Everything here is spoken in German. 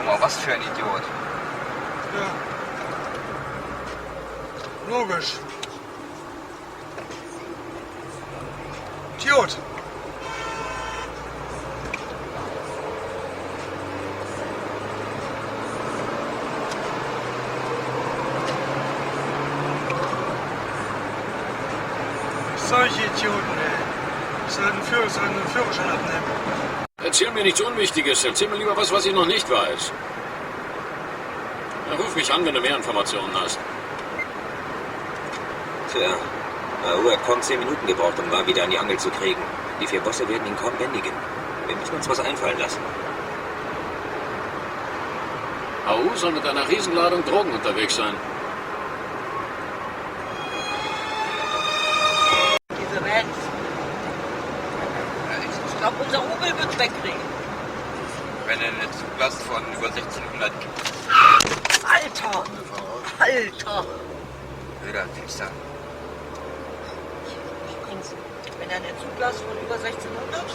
mal, was für ein Idiot. Ja. Logisch. Idiot. Solche Idioten, ey. Sollen einen Führerschein abnehmen. Erzähl mir nichts Unwichtiges. Erzähl mir lieber was, was ich noch nicht weiß. Ruf mich an, wenn du mehr Informationen hast. Tja, Aour hat kaum 10 Minuten gebraucht, um War wieder an die Angel zu kriegen. Die 4 Bosse werden ihn kaum bändigen. Wir müssen uns was einfallen lassen. Aour soll mit einer Riesenladung Drogen unterwegs sein. Diese Vans. Ich glaube, unser Rubel wird wegkriegen. Wenn er eine Zuglast von über 1600 Alter! Alter! Wilder Wichser. Ich bring's. Wenn er eine Zuglast von über 1600?